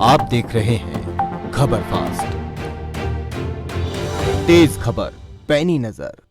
आप देख रहे हैं खबर फास्ट, तेज खबर पैनी नजर।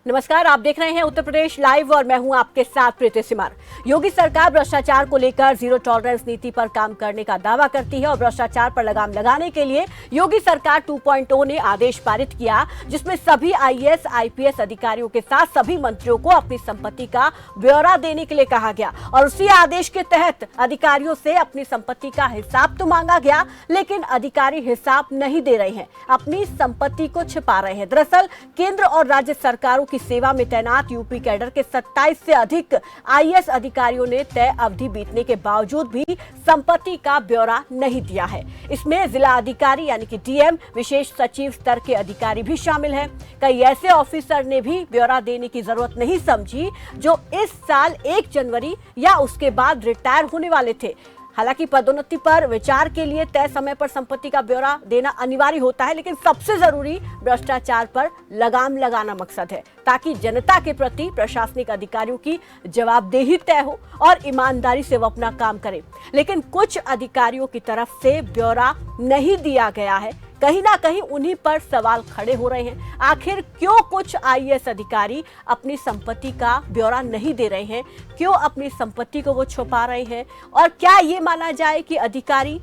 नमस्कार, आप देख रहे हैं उत्तर प्रदेश लाइव और मैं हूं आपके साथ प्रीति सिमार। योगी सरकार भ्रष्टाचार को लेकर जीरो टॉलरेंस नीति पर काम करने का दावा करती है और भ्रष्टाचार पर लगाम लगाने के लिए योगी सरकार 2.0 ने आदेश पारित किया, जिसमें सभी आईएएस आईपीएस अधिकारियों के साथ सभी मंत्रियों को अपनी संपत्ति का ब्यौरा देने के लिए कहा गया। और उसी आदेश के तहत अधिकारियों से अपनी संपत्ति का हिसाब तो मांगा गया, लेकिन अधिकारी हिसाब नहीं दे रहे हैं, अपनी संपत्ति को छिपा रहे हैं। दरअसल केंद्र और राज्य सरकारों की सेवा में तैनात यूपी कैडर के 27 से अधिक आईएएस अधिकारियों ने तय अवधि बीतने के बावजूद भी संपत्ति का ब्यौरा नहीं दिया है। इसमें जिला अधिकारी यानी कि डीएम, विशेष सचिव स्तर के अधिकारी भी शामिल हैं। कई ऐसे ऑफिसर ने भी ब्यौरा देने की जरूरत नहीं समझी जो इस साल 1 जनवरी या उसके बाद रिटायर होने वाले थे। हालांकि पदोन्नति पर विचार के लिए तय समय पर संपत्ति का ब्यौरा देना अनिवार्य होता है, लेकिन सबसे जरूरी भ्रष्टाचार पर लगाम लगाना मकसद है, ताकि जनता के प्रति प्रशासनिक अधिकारियों की जवाबदेही तय हो और ईमानदारी से वो अपना काम करें। लेकिन कुछ अधिकारियों की तरफ से ब्यौरा नहीं दिया गया है। कहीं ना कहीं उन्हीं पर सवाल खड़े हो रहे हैं। आखिर क्यों कुछ आईएएस अधिकारी अपनी संपत्ति का ब्यौरा नहीं दे रहे हैं, क्यों अपनी संपत्ति को वो छुपा रहे हैं, और क्या ये माना जाए कि अधिकारी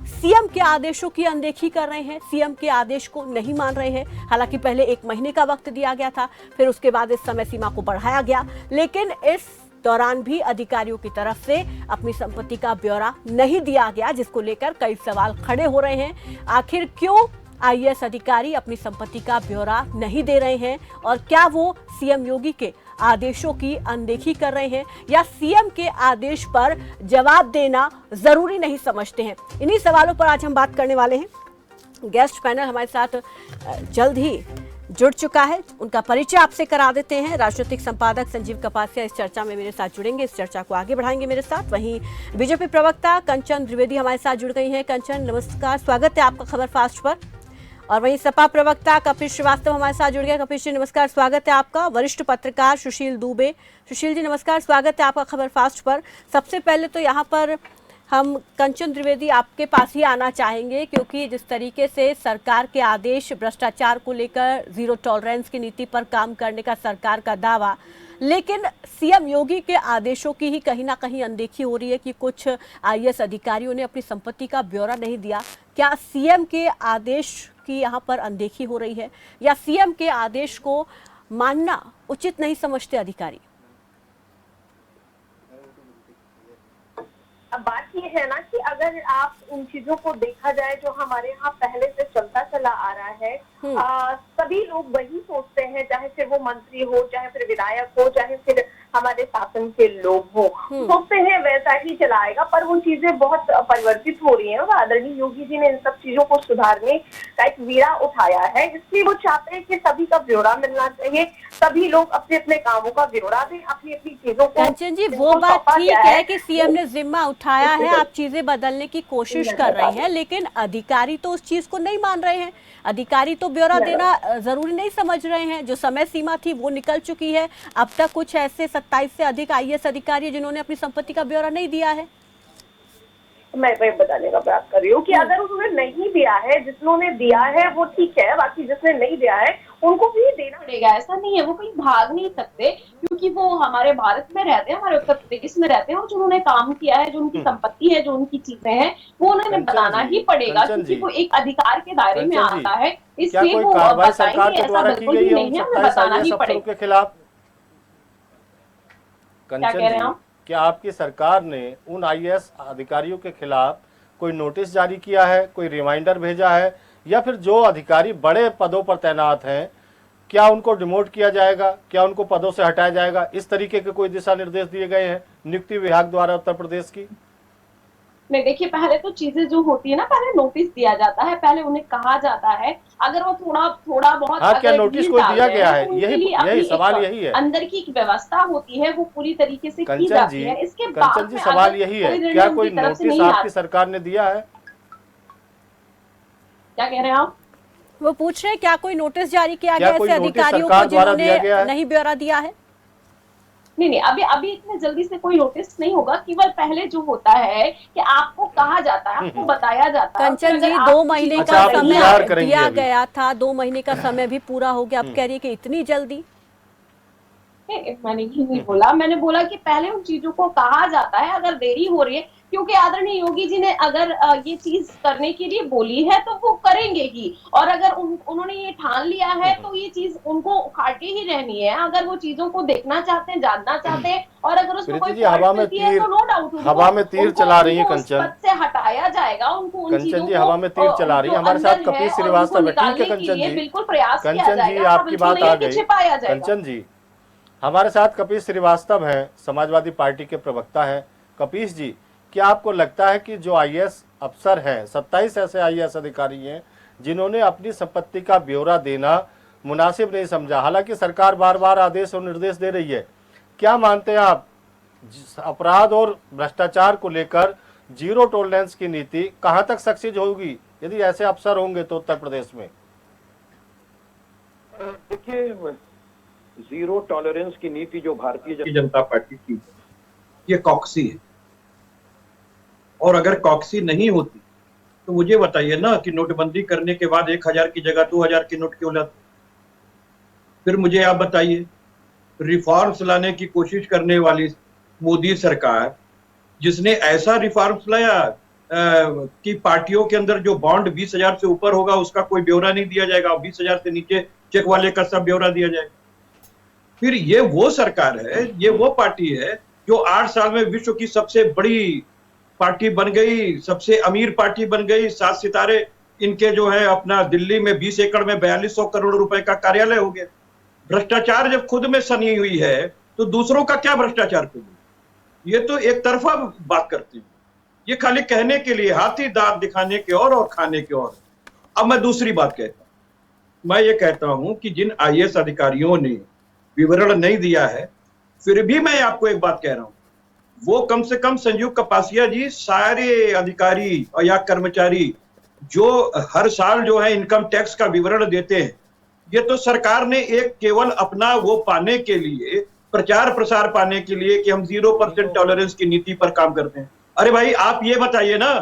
सीएम के आदेशों की अनदेखी कर रहे हैं, सीएम के आदेश को नहीं मान रहे हैं। हालांकि पहले 1 महीने का वक्त दिया गया था, फिर उसके बाद इस समय सीमा को बढ़ाया गया, लेकिन इस दौरान भी अधिकारियों की तरफ से अपनी संपत्ति का ब्यौरा नहीं दिया गया, जिसको लेकर कई सवाल खड़े हो रहे हैं। आखिर क्यों आईएएस अधिकारी अपनी संपत्ति का ब्यौरा नहीं दे रहे हैं, और क्या वो सीएम योगी के आदेशों की अनदेखी कर रहे हैं, या सीएम के आदेश पर जवाब देना जरूरी नहीं समझते हैं? इन्हीं सवालों पर आज हम बात करने वाले हैं। गेस्ट पैनल हमारे साथ जल्द ही जुड़ चुका है, उनका परिचय आपसे करा देते हैं। राजनीतिक संपादक संजीव कपासिया इस चर्चा में मेरे साथ जुड़ेंगे, इस चर्चा को आगे बढ़ाएंगे मेरे साथ। वहीं बीजेपी प्रवक्ता कंचन द्विवेदी हमारे साथ जुड़ गई हैं। कंचन नमस्कार, स्वागत है आपका खबर फास्ट पर। और वहीं सपा प्रवक्ता कपिल श्रीवास्तव हमारे साथ जुड़ गए। कपिल जी नमस्कार, स्वागत है आपका। वरिष्ठ पत्रकार सुशील दुबे, सुशील जी नमस्कार, स्वागत है आपका खबर फास्ट पर। सबसे पहले तो यहाँ पर हम कंचन द्विवेदी आपके पास ही आना चाहेंगे, क्योंकि जिस तरीके से सरकार के आदेश, भ्रष्टाचार को लेकर जीरो टॉलरेंस की नीति पर काम करने का सरकार का दावा, लेकिन सीएम योगी के आदेशों की ही कहीं ना कहीं अनदेखी हो रही है कि कुछ आईएएस अधिकारियों ने अपनी संपत्ति का ब्यौरा नहीं दिया। क्या सीएम के आदेश की यहाँ पर अनदेखी हो रही है, या सीएम के आदेश को मानना उचित नहीं समझते अधिकारी? अब बात ये है ना कि अगर आप इन चीजों को देखा जाए जो हमारे यहाँ पहले से चलता चला आ रहा है, सभी लोग वही सोचते हैं, चाहे फिर वो मंत्री हो, चाहे फिर विधायक हो, चाहे फिर हमारे शासन के लोग हो, सोचते हैं वैसा ही चलाएगा। पर वो चीजें बहुत परिवर्तित हो रही हैं और आदरणीय योगी जी ने इन सब चीजों को सुधारने का एक बीड़ा उठाया है। इसलिए वो चाहते हैं कि सभी का ब्यौरा मिलना चाहिए, सभी लोग अपने अपने कामों का ब्यौरा दें, अपनी अपनी चीजों को। कंचन जी, वो बात ठीक है कि सीएम ने जिम्मा उठाया है, आप चीजें बदलने की कोशिश कर रहे हैं, लेकिन अधिकारी तो उस चीज को नहीं मान रहे हैं। अधिकारी तो ब्यौरा देना जरूरी नहीं समझ रहे हैं। जो समय सीमा थी वो निकल चुकी है। अब तक कुछ ऐसे 27 से अधिक आईएएस अधिकारी हैं जिन्होंने अपनी संपत्ति का ब्यौरा नहीं दिया है। मैं बताने का बात कर रही हूँ कि अगर उन्होंने नहीं दिया है, जिन्होंने दिया है वो ठीक है, बाकी जिसने नहीं दिया है उनको भी देना पड़ेगा। ऐसा नहीं है, वो कहीं भाग नहीं सकते, क्योंकि वो हमारे भारत में रहते हैं, हमारे उत्तर प्रदेश में रहते हैं, और जो उन्होंने काम किया है, जो उनकी संपत्ति है, जो उनकी चीजें हैं, वो उन्हें बताना ही पड़ेगा, क्योंकि वो एक अधिकार के दायरे में आता है। इसलिए वो बताएंगे, ऐसा बिल्कुल भी नहीं है, हमें बताना ही पड़ेगा। क्या कह रहे हैं आप? क्या आपकी सरकार ने उन आईएएस अधिकारियों के खिलाफ कोई नोटिस जारी किया है, कोई रिमाइंडर भेजा है, या फिर जो अधिकारी बड़े पदों पर तैनात हैं, क्या उनको डिमोट किया जाएगा, क्या उनको पदों से हटाया जाएगा? इस तरीके के कोई दिशा निर्देश दिए गए हैं नियुक्ति विभाग द्वारा उत्तर प्रदेश की? नहीं, देखिए, पहले तो चीजें जो होती है ना, पहले नोटिस दिया जाता है, पहले उन्हें कहा जाता है, अगर वो थोड़ा बहुत क्या नोटिस कोई दिया गया है? यही सवाल यही है। अंदर की व्यवस्था होती है, वो पूरी तरीके से की जाती है। इसके बाद में सवाल यही है, क्या कोई नोटिस आपकी सरकार ने दिया है? क्या कह रहे हैं आप? वो पूछ रहे हैं क्या कोई नोटिस जारी किया गया ऐसे अधिकारियों को जिन्होंने नहीं ब्यौरा दिया है? नहीं नहीं, अभी अभी इतने जल्दी से कोई नोटिस नहीं होगा। केवल पहले जो होता है कि आपको कहा जाता है, आपको बताया जाता है। कंचन जी, 2 महीने का समय दिया गया था, 2 महीने का समय भी पूरा हो गया, अब कह रही है कि इतनी जल्दी। मैंने ये नहीं बोला, मैंने बोला कि पहले उन चीजों को कहा जाता है। अगर देरी हो रही है, क्योंकि आदरणीय योगी जी ने अगर ये चीज करने के लिए बोली है तो वो करेंगे ही, और अगर उन्होंने ये ठान लिया है तो ये चीज उनको उखाड़ के ही रहनी है। अगर वो चीजों को देखना चाहते हैं, जानना चाहते हैं, और अगर उसमें कोई हवा में तीर, तो नो डाउट हवा में तीर चला रही है कंचन, से हटाया जाएगा उनको। कंचन जी हवा में तीर चला रही है। हमारे साथ कपिल श्रीवास्तव है, ठीक है कंचन जी, बिल्कुल प्रयास किया कंचन जी जाएगा, आपकी बात आ गई। छिपाया जाएगा। कंचन जी हमारे साथ कपिल श्रीवास्तव हैं, समाजवादी पार्टी के प्रवक्ता हैं। कपिल जी, क्या आपको लगता है कि जो आईएएस अफसर हैं, 27 ऐसे आईएएस अधिकारी हैं जिन्होंने अपनी संपत्ति का ब्यौरा देना मुनासिब नहीं समझा, हालांकि सरकार बार बार आदेश और निर्देश दे रही है, क्या मानते हैं आप अपराध और भ्रष्टाचार को लेकर जीरो टॉलरेंस की नीति कहां तक सक्सेस होगी यदि ऐसे अफसर होंगे तो उत्तर प्रदेश में? देखिए, जीरो टॉलरेंस की नीति जो भारतीय जनता पार्टी की, ये कॉक्सी है। और अगर कॉक्सी नहीं होती तो मुझे बताइए ना कि नोटबंदी करने के बाद 1000 की जगह 2000 के नोट क्यों लाते? फिर मुझे आप बताइए, रिफॉर्म्स लाने की कोशिश करने वाली मोदी सरकार, जिसने ऐसा रिफॉर्म्स लाया कि पार्टियों के अंदर जो बॉन्ड 20,000 से ऊपर होगा उसका कोई ब्यौरा नहीं दिया जाएगा, 20,000 से नीचे चेक वाले का सब ब्यौरा दिया जाएगा। फिर ये वो सरकार है, ये वो पार्टी है जो 8 साल में विश्व की सबसे बड़ी पार्टी बन गई, सबसे अमीर पार्टी बन गई। 7 सितारे इनके जो है अपना दिल्ली में 20 एकड़ में 4200 करोड़ रुपए का कार्यालय हो गया। भ्रष्टाचार जब खुद में सनी हुई है तो दूसरों का क्या भ्रष्टाचार करेगी? ये तो एक तरफा बात करती है, ये खाली कहने के लिए, हाथी दांत दिखाने के और खाने के और। अब मैं दूसरी बात कहता हूं, मैं ये कहता हूं कि जिन आईएएस अधिकारियों ने विवरण नहीं दिया है, फिर भी मैं आपको एक बात कह रहा हूं, वो कम से कम संजीव कपासिया जी, सारे अधिकारी और या कर्मचारी जो हर साल जो है इनकम टैक्स का विवरण देते हैं, ये तो सरकार ने एक केवल अपना वो पाने के लिए, प्रचार प्रसार पाने के लिए कि हम 0% टॉलरेंस की नीति पर काम करते हैं। अरे भाई, आप ये बताइए ना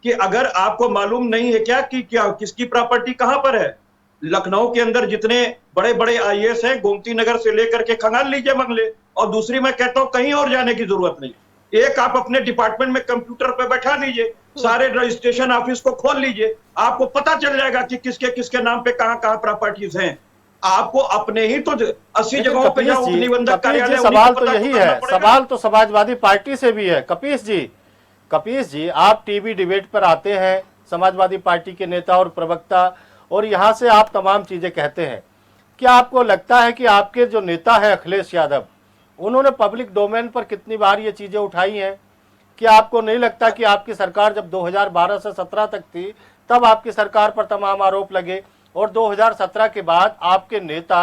कि अगर आपको मालूम नहीं है क्या कि क्या किसकी प्रॉपर्टी कहां पर है? लखनऊ के अंदर जितने बड़े बड़े आईएएस हैं, गोमती नगर से लेकर के खंगाल लीजिए बंगले। और दूसरी मैं कहता हूं, कहीं और जाने की जरूरत नहीं, एक आप अपने डिपार्टमेंट में कंप्यूटर पे बैठा लीजिए, सारे रजिस्ट्रेशन ऑफिस को खोल लीजिए, आपको पता चल जाएगा कि किसके किसके नाम पे कहां कहां प्रॉपर्टीज हैं। आपको अपने ही तो 80 जगहों पे जाओ, निबंधक कार्यालय। सवाल तो यही है, सवाल तो समाजवादी पार्टी से भी है। कपीस जी, आप टीवी डिबेट पर आते हैं, समाजवादी पार्टी के नेता और प्रवक्ता, और यहां से आप तमाम चीजें कहते हैं। क्या आपको लगता है कि आपके जो नेता है अखिलेश यादव, उन्होंने पब्लिक डोमेन पर कितनी बार ये चीजें उठाई हैं? क्या आपको नहीं लगता कि आपकी सरकार जब 2012 से 17 तक थी तब आपकी सरकार पर तमाम आरोप लगे, और 2017 के बाद आपके नेता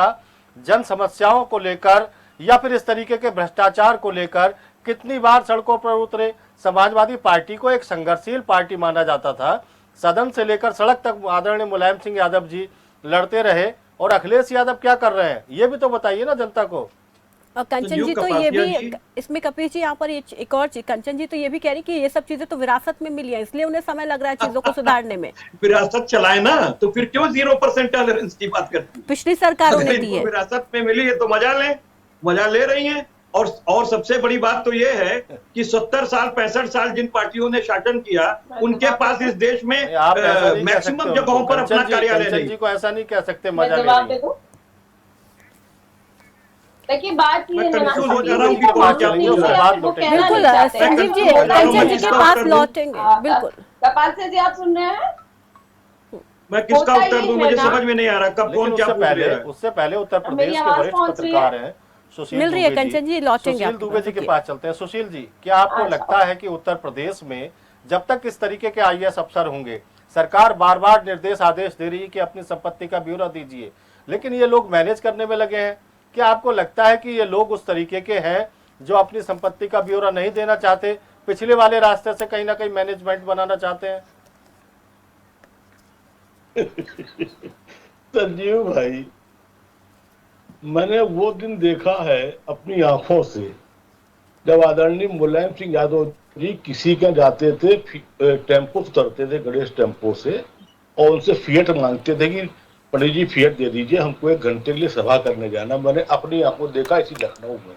जन समस्याओं को लेकर या फिर इस तरीके के भ्रष्टाचार को लेकर कितनी बार सड़कों पर उतरे? समाजवादी पार्टी को एक संघर्षशील पार्टी माना जाता था, सदन से लेकर सड़क तक आदरणीय मुलायम सिंह यादव जी लड़ते रहे, और अखिलेश यादव क्या कर रहे हैं ये भी तो बताइए ना जनता को। और कंचन जी तो ये भी इसमें, कपिल जी यहाँ पर एक और चीज, कंचन जी तो ये भी कह रही कि ये सब चीजें तो विरासत में मिली है, इसलिए उन्हें समय लग रहा है चीजों को सुधारने में। विरासत चलाए ना, तो फिर क्यों 0% टॉलरेंस की बात करती है? पिछली सरकारों ने दी है, विरासत में मिली है तो मजा ले रही है। और सबसे बड़ी बात तो ये है कि 70 साल 65 साल जिन पार्टियों ने शासन किया, उनके पास इस देश में मैक्सिमम जगहों पर अपना कार्यालय नहीं। जी को ऐसा नहीं कह सकते मजा ले रही है। देखिए बात ये है ना, बिल्कुल संजीव जी कंचन जी के पास लौटेंगे। बिल्कुल कपाल जी, आप सुन रहे हैं? मैं किसका उत्तर दूं, मुझे समझ में नहीं आ रहा कब कौन क्या पूछ रहा है। उससे पहले उत्तर प्रदेश के वरिष्ठ पत्रकार हैं मिल रही है कंचन जी, लौटेंगे। सुशील दुबे जी के पास चलते हैं। सुशील जी, क्या आपको लगता है कि उत्तर प्रदेश में जब तक इस तरीके के आईएएस अफसर होंगे, सरकार बार बार निर्देश आदेश दे रही है कि अपनी संपत्ति का ब्यौरा दीजिए, लेकिन ये लोग मैनेज करने में लगे हैं, क्या आपको लगता है कि ये लोग उस तरीके के हैं जो अपनी संपत्ति का ब्यौरा नहीं देना चाहते, पिछले वाले रास्ते से कहीं ना कहीं मैनेजमेंट बनाना चाहते हैं? संजीव भाई, मैंने वो दिन देखा है अपनी आंखों से जब आदरणीय मुलायम सिंह यादव जी किसी के जाते थे, टेम्पो से उतरते थे, गणेश टेम्पो से, और उनसे फिएट मांगते थे कि पंडित जी फिएट दे दीजिए, हमको 1 घंटे के लिए सभा करने जाना। मैंने अपनी आंखों देखा इसी लखनऊ में,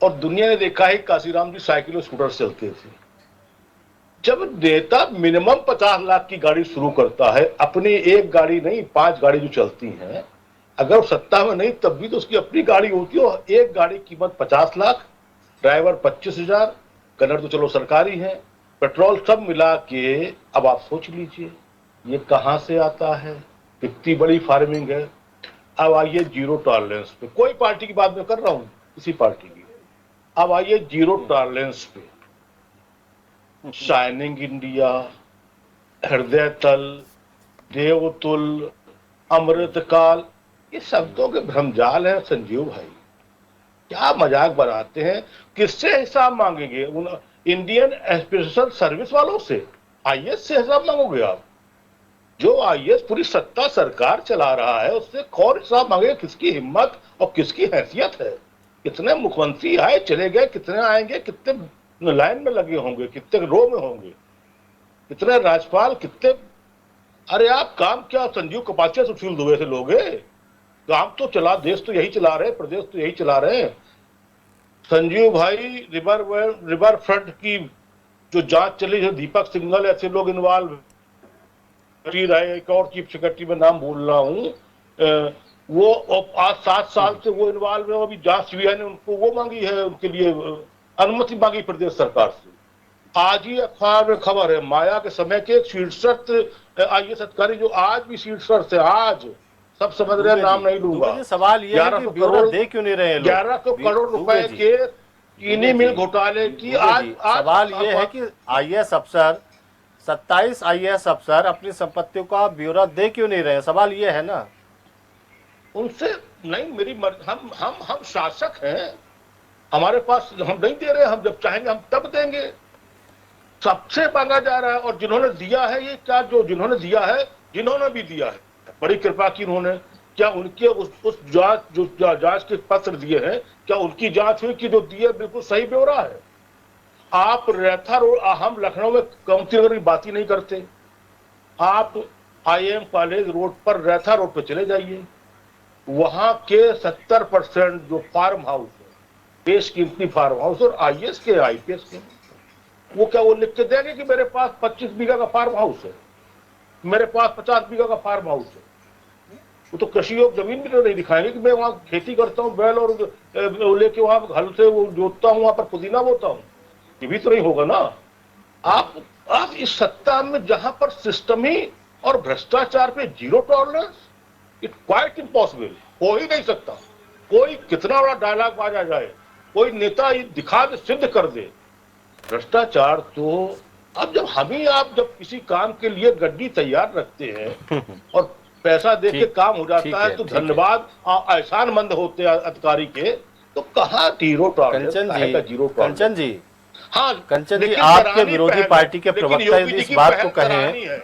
और दुनिया ने देखा है काशीराम जी साइकिल और स्कूटर से चलते थे। जब नेता मिनिमम 50 लाख की गाड़ी शुरू करता है, अपनी एक गाड़ी नहीं 5 गाड़ी जो चलती हैं, अगर सत्ता में नहीं तब भी तो उसकी अपनी गाड़ी होती है, और एक गाड़ी कीमत 50 लाख, ड्राइवर 25,000, कलर तो चलो सरकारी है, पेट्रोल सब मिला के अब आप सोच लीजिए ये कहां से आता है, कितनी बड़ी फार्मिंग है। अब आइए जीरो टॉलरेंस पे, कोई पार्टी की बात मैं कर रहा हूं, किसी पार्टी की। अब आइए जीरो टॉलरेंस पे, शाइनिंग इंडिया, हृदय तल, देवतुल, अमृतकाल, ये शब्दों के भ्रमजाल है संजीव भाई। क्या मजाक बनाते हैं, किससे हिसाब मांगेंगे? इंडियन स्पेशल सर्विस वालों से, आईएएस से हिसाब मांगोगे आप? जो आईएएस पूरी सत्ता सरकार चला रहा है उससे कौन हिसाब मांगेगा? किसकी हिम्मत और किसकी हैसियत है? कितने मुख्यमंत्री आए चले गए, कितने आएंगे, कितने लाइन में लगे होंगे, कितने रो में होंगे, कितने राज्यपाल, कितने। अरे आप काम क्या संजीव कपासिया सुशील दुबे से लोगे? काम तो चला, देश तो यही चला रहे, प्रदेश तो यही चला रहे। संजीव भाई, रिवर फ्रंट की जो जांच चली है, दीपक सिंघल ऐसे लोग इन्वॉल्व रहे, एक और चीफ सेक्रेटरी में नाम भूल रहा हूं, वो आज 7 साल से वो इन्वॉल्व है। अभी जांच सीबीआई ने उनको वो मांगी है, उनके लिए अनुमति मांगी प्रदेश सरकार से। आज ही अखबार में खबर है, माया के समय के 66 आईएएस अधिकारी जो आज भी शीर्षक से, आज सब समझ रहे हैं, नाम नहीं लूंगा। सवाल ये है कि ब्यौरा दे क्यों नहीं रहे लोग? 1100 करोड़ रुपए के चीनी मिल घोटाले की आज सवाल ये है कि आईएएस अफसर 27 आईएएस अफसर अपनी संपत्तियों का ब्यौरा दे क्यों नहीं रहे? सवाल ये है ना। उनसे नहीं, मेरी हम शासक हैं, हमारे पास हम नहीं दे रहे, हम जब चाहेंगे हम तब देंगे। सबसे मांगा जा रहा है, और जिन्होंने दिया है, ये क्या जो जिन्होंने दिया है, जिन्होंने भी दिया है, बड़ी कृपा की उन्होंने, क्या उनके उस जांच जो जांच के पत्र दिए हैं, क्या उनकी जांच हुई कि जो दिए बिल्कुल सही ब्यौरा है? आप रेथा रोड, हम लखनऊ में काउंटी नगर की बात ही नहीं करते। आप आईएम कॉलेज रोड पर रेथा रोड पर चले जाइए, वहां के 70% जो फार्म हाउस है, बेशकीमती फार्म हाउस, और आईएएस के आईपीएस के, वो क्या वो लिख के देंगे कि मेरे पास 25 बीघा का फार्म हाउस है, मेरे पास 50 बीघा का फार्म हाउस है? वो तो कृषि योग जमीन भी तो नहीं दिखाएंगे कि मैं वहां खेती करता हूँ, बैल और लेके वहां हल से वो जोतता हूँ, वहां पर पुदीना बोता हूँ। ये भी तो नहीं होगा ना। आप इस सत्ता में जहां पर सिस्टम ही और भ्रष्टाचार पे zero tolerance, it quite impossible, हो ही नहीं सकता। कोई कितना बड़ा डायलॉग बाजा जाए, कोई नेता ये दिखा दे, सिद्ध कर दे, भ्रष्टाचार तो अब जब हम ही आप जब किसी काम के लिए गड्डी तैयार रखते हैं और पैसा दे के काम हो जाता है तो धन्यवाद एहसानमंद होते हैं अधिकारी के, तो कहाँ जीरो टॉलरेंस? कंचन जी, हाँ कंचन जी, आपके विरोधी पार्टी के प्रवक्ता यदि इस बात को कहें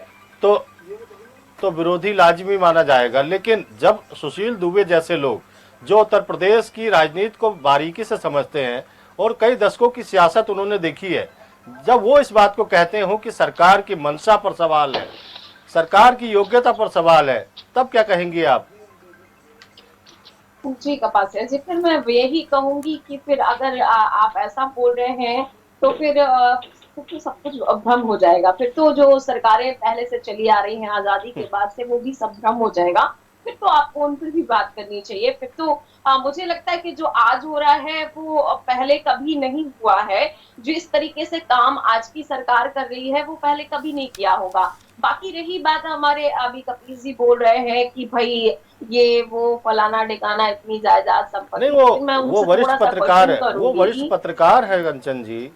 तो विरोधी लाजमी माना जाएगा। लेकिन जब सुशील दुबे जैसे लोग जो उत्तर प्रदेश की राजनीति को बारीकी से समझते हैं और कई दशकों की सियासत उन्होंने देखी है, जब वो इस बात को कहते हो कि सरकार की मंशा पर सवाल है, सरकार की योग्यता पर सवाल है, तब क्या कहेंगे आप? जी कपासिया जी, फिर मैं यही कहूंगी कि फिर अगर आप ऐसा बोल रहे हैं तो फिर तो सब कुछ भ्रम हो जाएगा। फिर तो जो सरकारें पहले से चली आ रही हैं आजादी के बाद से, वो भी सब भ्रम हो जाएगा। फिर तो आपको उन पर भी बात करनी चाहिए। फिर तो मुझे लगता है कि जो आज हो रहा है वो पहले कभी नहीं हुआ है। जो इस तरीके से काम आज की सरकार कर रही है वो पहले कभी नहीं किया होगा। बाकी रही बात, हमारे अभी कपिल जी बोल रहे हैं कि भाई ये वो फलाना ढिकाना इतनी जायदाद संपत्ति, वो वरिष्ठ पत्रकार है, वो वरिष्ठ पत्रकार है कंचन जी।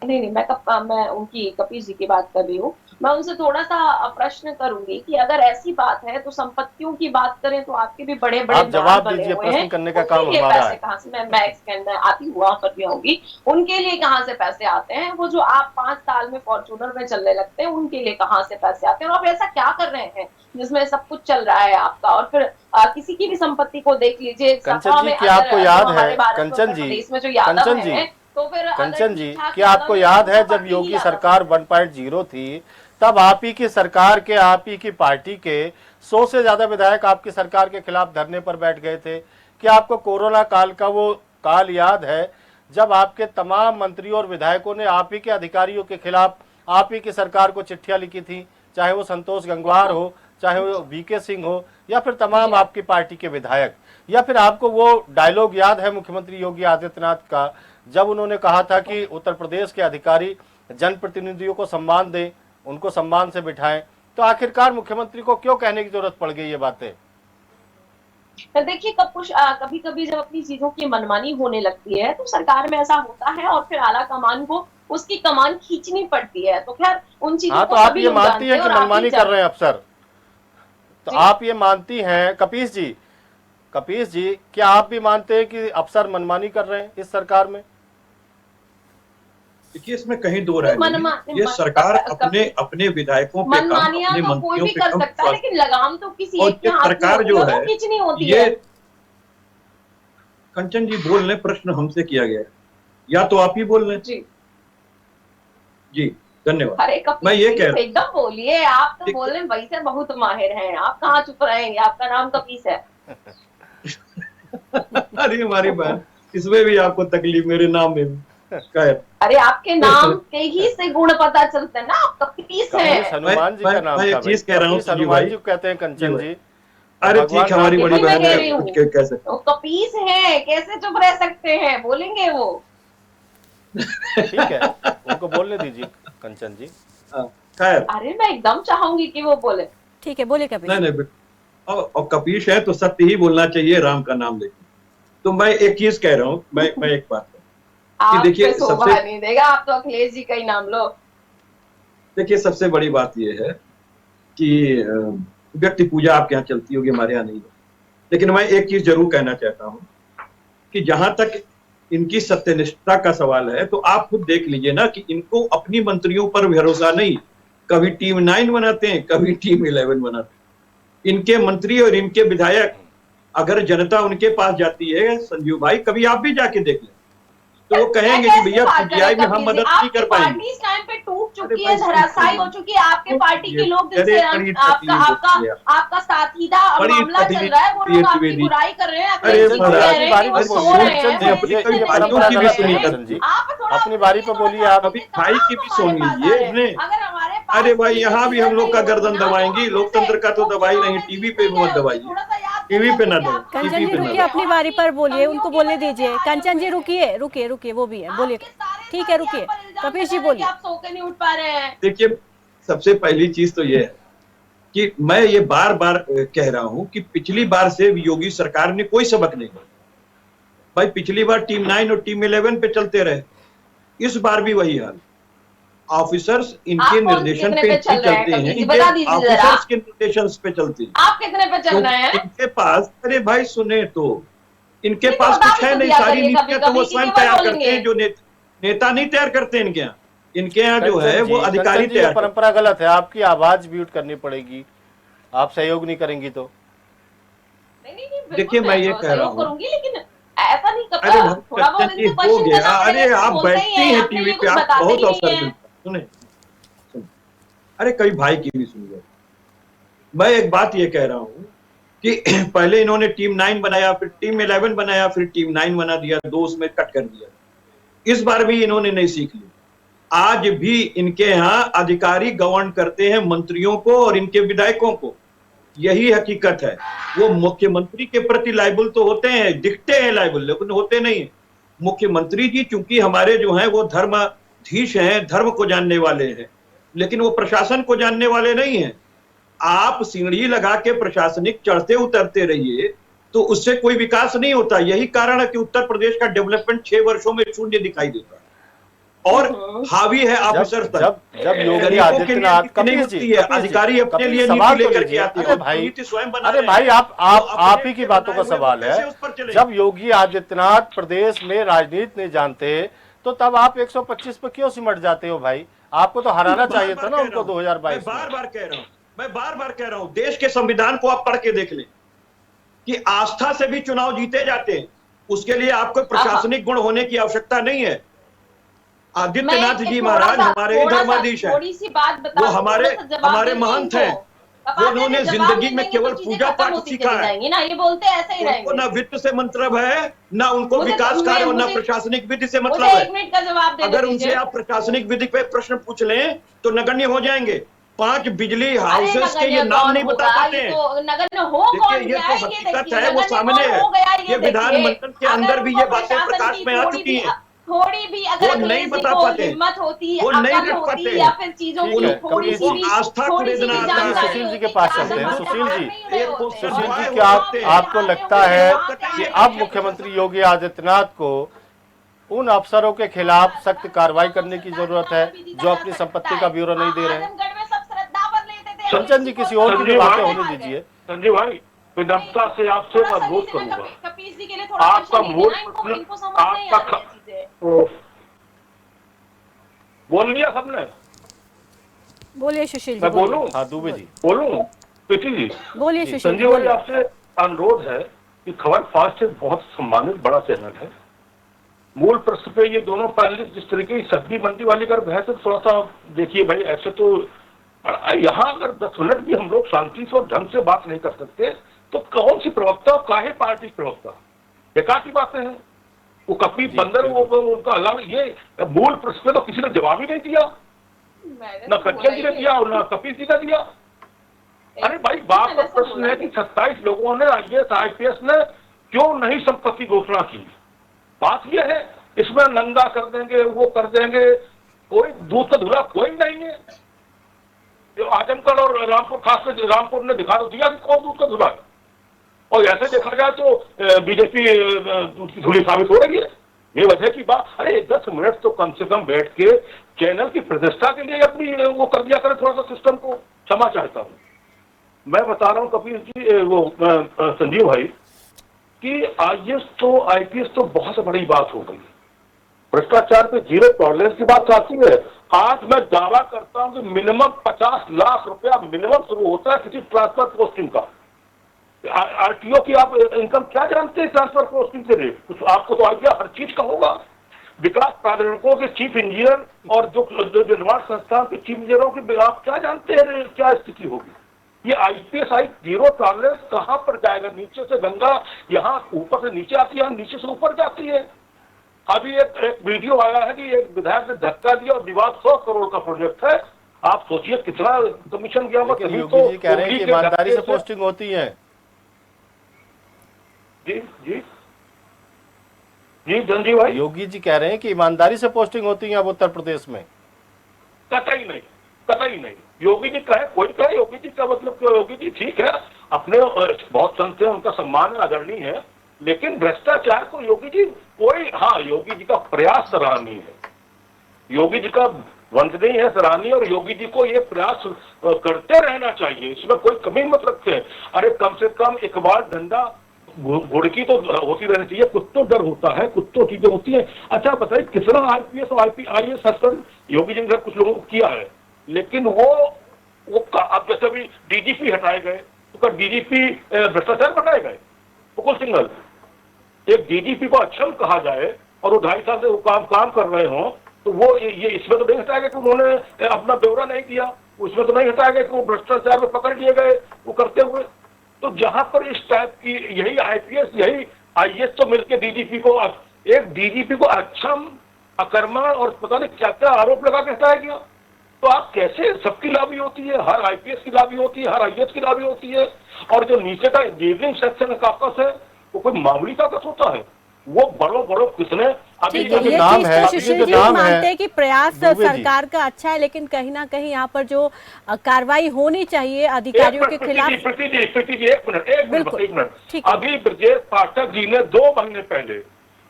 नहीं, मैं उनकी कपिल जी की बात कर रही हूँ। मैं उनसे थोड़ा सा प्रश्न करूंगी कि अगर ऐसी बात है तो संपत्तियों की बात करें तो आपके भी बड़े बड़े आप जवाब दीजिए, प्रश्न करने का काम हमारा है। कहाँ से, मैं एक्सटेंड आती हूँ वहां पर भी होंगी, उनके लिए कहाँ से पैसे आते हैं? वो जो आप 5 साल में फॉर्च्यूनर में चलने लगते हैं उनके लिए कहाँ से पैसे आते हैं? और आप ऐसा क्या कर रहे हैं जिसमें सब कुछ चल रहा है आपका? और फिर किसी की भी संपत्ति को देख लीजिए, कंचन जी, क्या आपको याद है, कंचन जी, कंचन जी, तो फिर कंचन जी, क्या आपको याद है जब योगी सरकार 1.0 थी तब आप ही की सरकार के, आप ही की पार्टी के 100 से ज्यादा विधायक आपकी सरकार के खिलाफ धरने पर बैठ गए थे? क्या आपको कोरोना काल का वो काल याद है जब आपके तमाम मंत्रियों और विधायकों ने आप ही के अधिकारियों के खिलाफ आप ही की सरकार को चिट्ठियां लिखी थी, चाहे वो संतोष गंगवार हो, चाहे वो वीके सिंह हो, या फिर तमाम आपकी पार्टी के विधायक? या फिर आपको वो डायलॉग याद है मुख्यमंत्री योगी आदित्यनाथ का जब उन्होंने कहा था कि उत्तर प्रदेश के अधिकारी जनप्रतिनिधियों को सम्मान दें, उनको सम्मान से बिठाएं? तो आखिरकार मुख्यमंत्री को क्यों कहने की जरूरत पड़ गई ये बातें? देखिए, कभी कभी जब अपनी चीजों की मनमानी होने लगती है तो सरकार में ऐसा होता है और फिर आला कमान को उसकी कमान खींचनी पड़ती है। तो खैर उन चीजों तो आप ये मानती हैं कि मनमानी कर रहे हैं अफसर? तो आप ये मानती हैं कपीस जी, क्या आप भी मानते हैं कि अफसर मनमानी कर रहे हैं इस सरकार में? देखिए, इसमें कहीं दो राय नहीं। ये सरकार अपने विधायकों पे काम, अपने तो कोई मंत्रियों भी पे कर काम, सकता है, लेकिन लगाम तो किसी और एक के हाथ में सरकार जो है खींचनी होती ये है। कंचन जी बोल रहे, प्रश्न हमसे किया गया है, या तो आप ही बोल रहे हैं? जी धन्यवाद। अरे मैं ये कह रहा हूं, एकदम बोलिए, आप तो बोलने वही से बहुत माहिर हैं, आप कहाँ चुप रहेंगे? आपका नाम कपीस है। अरे हमारी बहन, इसमें भी आपको तकलीफ, मेरे नाम में भी। अरे आपके नाम के ही से गुण पता चलते हैं ना, आप कपीस हैं। हनुमान जी का नाम मैं एक चीज कह रहा हूँ, हनुमान जी कहते हैं कंचन जी। अरे ठीक, हमारी बड़ी बहन है, कुछ कह सकते, कपीस है, कैसे चुप रह सकते हैं? बोलेंगे वो। ठीक है, उनको बोलने दीजिए कंचन जी। खैर, अरे मैं एकदम चाहूंगी कि वो बोले। ठीक है, बोले कपीस। नहीं, और कपीस है तो सत्य ही बोलना चाहिए, राम का नाम लेकर। तो मैं एक चीज कह रहा हूँ, मैं एक बात आप देखिए, शोभा नहीं देगा, आप तो अखिलेश जी का ही नाम लो। देखिए, सबसे बड़ी बात यह है कि व्यक्ति पूजा आपके यहाँ चलती होगी, हमारे यहाँ नहीं। लेकिन मैं एक चीज जरूर कहना चाहता हूँ कि जहां तक इनकी सत्यनिष्ठा का सवाल है, तो आप खुद देख लीजिए ना कि इनको अपनी मंत्रियों पर भरोसा नहीं। कभी टीम 9 बनाते हैं, कभी टीम 11 बनाते हैं। इनके मंत्री और इनके विधायक, अगर जनता उनके पास जाती है, संजीव भाई कभी आप भी जाके देख लें, तो वो कहेंगे कि भैया पीजीआई में हम मदद नहीं कर पाएंगे। पार्टी इस टाइम पे टूट चुकी है, धराशायी हो चुकी है। आपके पार्टी के लोग जिनसे आपका साथीदा मामला चल रहा है, वो लोग आपकी बुराई कर रहे हैं, अपनी बारी पे बोलिए आप। अभी भाई की भी सुन लीजिए। अरे भाई, यहाँ भी हम लोग का गर्दन दबाएंगी, लोकतंत्र का तो दबाई नहीं, टीवी पे मत दबाइए, टीवी पे ना दबाइए। कंचन जी रुकिए, अपनी बारी पर बोलिए, उनको बोलने दीजिए। कंचन जी रुकिए, वो भी है, बोलिए। ठीक है, रुकिए, कपीस जी बोलिए। आप सो के नहीं उठ पा रहे हैं। देखिए, सबसे पहली चीज तो ये है कि मैं ये बार बार कह रहा हूं कि पिछली बार से योगी सरकार ने कोई सबक नहीं लिया। भाई पिछली बार टीम 9 और टीम 11 पे चलते रहे, इस बार भी वही हाल। ऑफिसर्स इनके निर्देशन पे चलते हैं, इनके ऑफिसर्स के निर्देशन पे चलते हैं। आप कितने पे चल रहे हैं? इनके पास, अरे भाई सुने तो, इनके पास कुछ है नहीं, सारी नीतियां तो वो स्वयं तैयार करते हैं, जो नेता नहीं तैयार करते इनके यहाँ जो है वो अधिकारी तैयार। परंपरा गलत है, आपकी आवाज म्यूट करनी पड़ेगी, आप सहयोग नहीं करेंगी तो। देखिए, मैं ये कह रहा हूँ, लेकिन ऐसा नहीं अरे हो गया, अरे आप बैठती हैं टीवी पे, आप बहुत अवसर मिलता है। सुने, अरे कभी भाई की भी सुनिए। मैं एक बात ये कह रहा हूँ कि पहले इन्होंने टीम 9 बनाया, फिर टीम 11 बनाया, फिर टीम 9 बना दिया, 2 उसमें कट कर दिया। इस बार भी इन्होंने नहीं सीख ली। आज भी इनके यहाँ अधिकारी गवर्न करते हैं मंत्रियों को और इनके विधायकों को, यही हकीकत है। वो मुख्यमंत्री के प्रति लायबल तो होते हैं, दिखते हैं लायबल, लेकिन होते नहीं। मुख्यमंत्री जी चूंकि हमारे जो हैं वो धर्माधीश हैं, धर्म को जानने वाले हैं, लेकिन वो प्रशासन को जानने वाले नहीं हैं। आप सीढ़ी लगा के प्रशासनिक चढ़ते उतरते रहिए तो उससे कोई विकास नहीं होता। यही कारण है कि उत्तर प्रदेश का डेवलपमेंट 6 वर्षों में शून्य दिखाई देता है। और हावी है ऑफिसर तक। जब योगी गरीबों के लिए आदित्यनाथ कितनी होती है, अधिकारी अपने लिए नीति लेकर के आते हैं, नीति स्वयं बना अरे रहे भाई हैं। आप ही की बातों का सवाल है। उस पर चले। जब योगी आदित्यनाथ प्रदेश में राजनीति नहीं जानते तो तब आप 125 पे क्यों सिमट जाते हो भाई? आपको तो हराना चाहिए था ना उनको 2022 में। बार बार कह रहा हूं, मैं बार बार कह रहा हूं, देश के संविधान को आप पढ़ के देख लें कि आस्था से भी चुनाव जीते जाते हैं। उसके लिए आपको प्रशासनिक गुण होने की आवश्यकता नहीं है। आदित्यनाथ जी महाराज हमारे ही धर्माधीश है, थोड़ी सी बात बता, वो हमारे महंत हैं। वो उन्होंने जिंदगी में केवल पूजा पाठ सीखा है ना, ये बोलते ऐसे ही रहेंगे। उनको ना वित्त से मतलब है, ना उनको विकास कार्य और ना प्रशासनिक विधि से मतलब है। 1 मिनट का जवाब दे अगर उनसे आप प्रशासनिक विधि पे प्रश्न पूछ लें तो नगण्य हो जाएंगे। 5 बिजली हाउसेस के ये नाम नहीं बता पाते हैं। तो नगण्य हो कौन देखिए, ये गया तो है, हकीकत है, वो सामने है। ये विधानमंडल के अंदर भी ये बातें प्रकाश में आ चुकी हैं। थोड़ी भी अगर वो नहीं बता पाते, हिम्मत होती, वो नहीं अकल रख होती पाते, या फिर चीजों की थोड़ी सी भी आस्था को देना आता है। सुशील जी के पास चलते हैं। सुशील जी, क्या होते हैं। आपको लगता है कि अब मुख्यमंत्री योगी आदित्यनाथ को उन अफसरों के खिलाफ सख्त कार्रवाई करने की जरूरत है जो अपनी संपत्ति का ब्यौरा नहीं दे रहे हैं? शमचंद जी, किसी और की बातें होने दीजिए। संजीव भाई, विनम्रता से आपसे मैं अनुरोध करूंगा, आपका मूल आपका बोल लिया सबने? बोलिए सुशील जी, मैं बोलूं? हाँ, दुबे जी बोलूं? प्रीति जी बोलिए सुशील जी, संजीव भाई, बोलिए। आपसे अनुरोध है कि खबर फास्ट एक बहुत सम्मानित बड़ा चैनल है। मूल प्रश्न पे ये दोनों पैनलिस्ट जिस तरीके की सब्जी मंडी वाली कर बहस है, थोड़ा सा देखिए भाई, ऐसे तो यहाँ अगर 10 मिनट भी हम लोग शांति से और ढंग से बात नहीं कर सकते तो कौन सी प्रवक्ता और काहे पार्टी प्रवक्ता? बेकार की बातें हैं। वो कपी बंदर वो उनका अलावा ये मूल प्रश्न पे तो किसी ने जवाब ही नहीं दिया, ना कच्चे जी ने दिया और ना कपिल जी ने दिया। अरे भाई, बात का प्रश्न है कि 27 लोगों ने IAS IPS ने क्यों नहीं संपत्ति घोषणा की? बात यह है, इसमें नंगा कर देंगे, वो कर देंगे, कोई दूध का धुला कोई नहीं है। जो आजमगढ़ और रामपुर, खासकर रामपुर ने दिखा दिया कि कौन दूध का धुला है। और ऐसे देखा जाए तो बीजेपी दूध की धुली साबित हो रही है। ये वजह की बात, अरे 10 मिनट तो कम से कम बैठ के चैनल की प्रतिष्ठा के लिए अपनी वो कर दिया करें थोड़ा सा सिस्टम को। क्षमा चाहता हूँ, मैं बता रहा हूँ कपिल जी, वो संजीव भाई, कि IAS तो IPS तो बहुत बड़ी बात हो गई। भ्रष्टाचार पे 0 टॉलरेंस की बात आती है। आज मैं दावा करता हूं कि मिनिमम 50 लाख रुपया मिनिमम शुरू होता है किसी ट्रांसफर पोस्टिंग का। RTO की आप इनकम क्या जानते हैं ट्रांसफर पोस्टिंग से रेट? कुछ आपको तो आइडिया हर चीज का होगा। विकास प्राधिकरणों के चीफ इंजीनियर और जो निर्माण संस्थान के चीफ इंजीनियरों की आप क्या जानते हैं क्या स्थिति होगी? ये IPS 0 टॉलरेंस कहां पर जाएगा? नीचे से गंगा यहाँ ऊपर से नीचे आती है, नीचे से ऊपर जाती है। अभी एक वीडियो आया है कि एक विधायक ने धक्का दिया और विवाद 100 करोड़ का प्रोजेक्ट है। आप सोचिए कितना कमीशन गया। योगी जी कह रहे हैं कि ईमानदारी से पोस्टिंग होती है। जी जी जी संजीव भाई, योगी जी कह रहे हैं कि ईमानदारी से पोस्टिंग होती है अब उत्तर प्रदेश में। कतई नहीं, कतई नहीं। योगी जी कहे, कोई कहे योगी जी का मतलब क्यों? योगी जी ठीक है, अपने बहुत संत है, उनका सम्मान आदरणीय है, लेकिन भ्रष्टाचार को योगी जी कोई, हाँ योगी जी का प्रयास सराहनीय है, योगी जी का वंदनीय है, सराहनीय, और योगी जी को ये प्रयास करते रहना चाहिए, इसमें कोई कमी मत रखते हैं। अरे कम से कम एक बार धंधा घुड़की तो होती रहनी चाहिए, कुछ तो डर होता है, कुछ तो चीजें होती है। अच्छा बताइए कितना IPS और IAS हस्तर योगी जी ने कुछ लोगों को किया है, लेकिन वो अब जैसे अभी DGP हटाए गए तो क्या DGP भ्रष्टाचार हटाए गए? मुकुल सिंघल, एक DGP को अक्षम कहा जाए और वो 2.5 साल से वो काम कर रहे हो, तो वो ये इसमें तो नहीं हटाएगा कि उन्होंने अपना ब्यौरा नहीं दिया, उसमें तो नहीं हटाएगा कि वो भ्रष्टाचार में पकड़ लिए गए वो करते हुए। तो जहां पर इस टाइप की यही IPS यही IAS तो मिलकर DGP को, एक DGP को अक्षम, अकर्मण और पता नहीं क्या क्या आरोप लगा के हटाया गया। तो आप कैसे, सबकी लाभी होती है, हर IPS की लाभी होती है, हर IAS की लाभी होती है, और जो नीचे का इंजीनियरिंग सेक्शन का काकस है वो कोई मामूली काकस होता है? वो बड़ो किसने अभी ठीक है, ये चीज तो सुशील जी मानते हैं कि प्रयास सरकार का अच्छा है, लेकिन कहीं ना कहीं यहाँ पर जो कार्रवाई होनी चाहिए अधिकारियों के खिलाफ। एक मिनट, अभी ब्रजेश पाठक जी ने 2 महीने पहले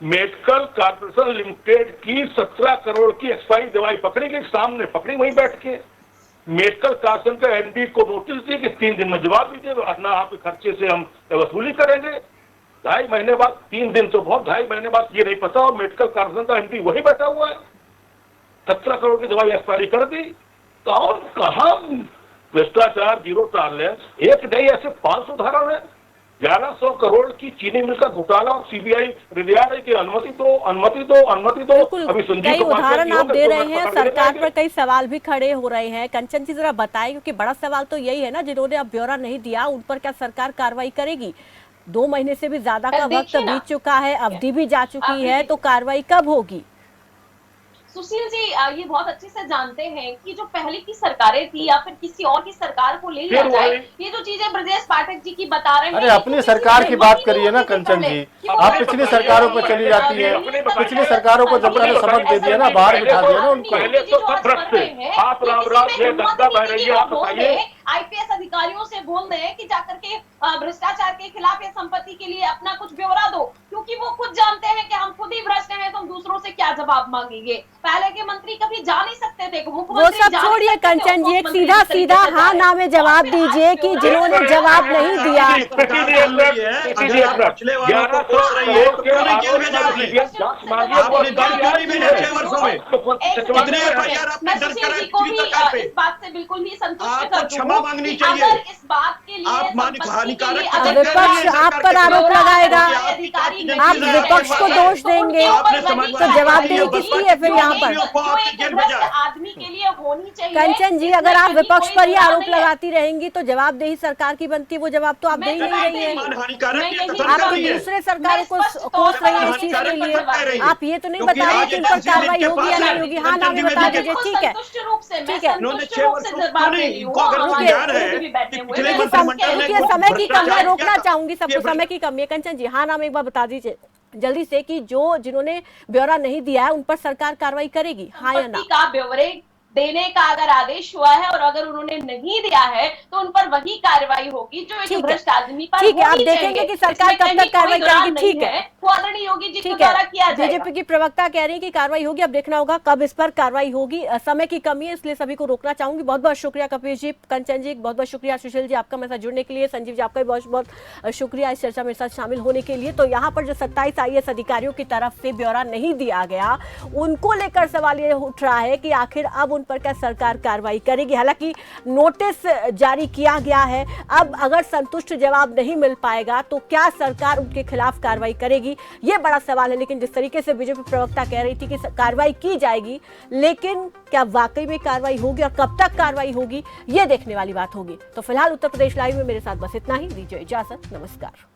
मेडिकल कॉर्पोरेशन लिमिटेड की 17 करोड़ की एक्सपायरी दवाई पकड़ी गई, सामने पकड़ी वहीं बैठ के। मेडिकल कॉर्पोरेशन के एमडी को नोटिस दी कि 3 दिन में जवाब दीजिए वरना आपके खर्चे से हम वसूली करेंगे। 2.5 महीने बाद, 3 दिन तो बहुत, 2.5 महीने बाद ये नहीं पता, और मेडिकल कॉर्पोरेशन का एमडी वही बैठा हुआ है। 17 करोड़ की दवाई एक्सपायरी कर दी। तो और कहाँ भ्रष्टाचार, जीरो टॉलरेंस, एक नहीं ऐसे 500 उदाहरण है। 1100 करोड़ की चीनी मिल का घोटाला और सीबीआई रिजर्व की अनुमति दो, अनुमति दो, अनुमति दो। अभी संजीव कई उदाहरण आप दे रहे हैं, सरकार पर पर कई सवाल भी खड़े हो रहे हैं। कंचन जी जरा बताएं, क्योंकि बड़ा सवाल तो यही है ना, जिन्होंने अब ब्यौरा नहीं दिया उन पर क्या सरकार कार्रवाई करेगी? 2 महीने से भी ज्यादा का वक्त बीत चुका है, अवधि भी जा चुकी है, तो कार्रवाई कब होगी? सुशील जी ये बहुत अच्छे से जानते हैं कि जो पहले की सरकारें थी या फिर किसी और की सरकार को ले लिया जाए, ये जो चीजें ब्रजेश पाठक जी की बता रहे हैं। अरे अपनी सरकार की बात करिए ना कंचन जी, आप पिछली सरकारों पर चली जाती है। पिछली सरकारों को जब मैंने सबक दे दिया ना, बाहर बिठा दिया ना उनको। पहले तो सब भ्रष्ट थे, आप रामराज है, गंगा बह रही है, आप बताइए। आईपीएस अधिकारियों से बोल दें कि जाकर के भ्रष्टाचार के खिलाफ या संपत्ति के लिए अपना कुछ ब्यौरा दो, क्योंकि वो खुद जानते हैं कि हम खुद ही भ्रष्ट हैं, तो हम दूसरों से क्या जवाब मांगेंगे। पहले के मंत्री कभी जा नहीं सकते थे, वो सब छोड़िए कंचन जी, एक सीधा सीधा हाँ ना में जवाब दीजिए कि जिन्होंने जवाब नहीं दिया। इस बात से बिल्कुल भी संतुष्ट कर क्षमा मांगनी चाहिए। अगर इस बात के लिए विपक्ष आप पर आरोप लगाएगा, आप विपक्ष को दोष देंगे, तो जवाबदेही किसकी है फिर यहाँ पर? आदमी के लिए होनी चाहिए। कंचन जी, अगर आप विपक्ष पर ही आरोप लगाती रहेंगी तो जवाबदेही सरकार की बनती है, वो जवाब तो आप दे ही नहीं रही है। आप तो दूसरे सरकारों को कोस रही है इस चीज के लिए। आप ये तो नहीं बता रहे कि इन पर कार्रवाई होगी या नहीं होगी। हाँ ना में बता दीजिए। ठीक है, ठीक है, रुकिए, समय की कमी है, रोकना चाहूंगी सबको, समय की कमी है। कंचन जी हाँ नाम एक बार बता दीजिए जल्दी से कि जो जिन्होंने ब्यौरा नहीं दिया है उन पर सरकार कार्रवाई करेगी, हाँ या ना? का ब्यौरे देने का अगर आदेश हुआ है और अगर उन्होंने नहीं दिया है तो उन पर वही कार्रवाई होगी जो एक भ्रष्ट आदमी पर। ठीक है, आप देखेंगे कि सरकार कब तक कार्रवाई करेगी। ठीक है, वो आदरणीय योगी जी के द्वारा किया जाएगा। बीजेपी की प्रवक्ता कह रही है कि कार्रवाई होगी, अब देखना होगा कब इस पर कार्रवाई होगी। समय की कमी है इसलिए सभी को रोकना चाहूंगी। बहुत बहुत शुक्रिया कपिल जी, कंचन जी, बहुत बहुत शुक्रिया सुशील जी आपका मेरे साथ जुड़ने के लिए। संजीव जी आपका भी बहुत बहुत शुक्रिया इस चर्चा में साथ शामिल होने के लिए। तो यहाँ पर जो 27 IAS अधिकारियों की तरफ से ब्यौरा नहीं दिया गया, उनको लेकर सवाल ये उठ रहा है कि आखिर अब उन पर क्या सरकार कार्रवाई करेगी। हालांकि नोटिस जारी किया गया है, अब अगर संतुष्ट जवाब नहीं मिल पाएगा तो क्या सरकार उनके खिलाफ कार्रवाई करेगी, यह बड़ा सवाल है। लेकिन जिस तरीके से बीजेपी प्रवक्ता कह रही थी कि कार्रवाई की जाएगी, लेकिन क्या वाकई में कार्रवाई होगी और कब तक कार्रवाई होगी, यह देखने वाली बात होगी। तो फिलहाल उत्तर प्रदेश लाइव में मेरे साथ बस इतना ही। दीजिए इजाजत, नमस्कार।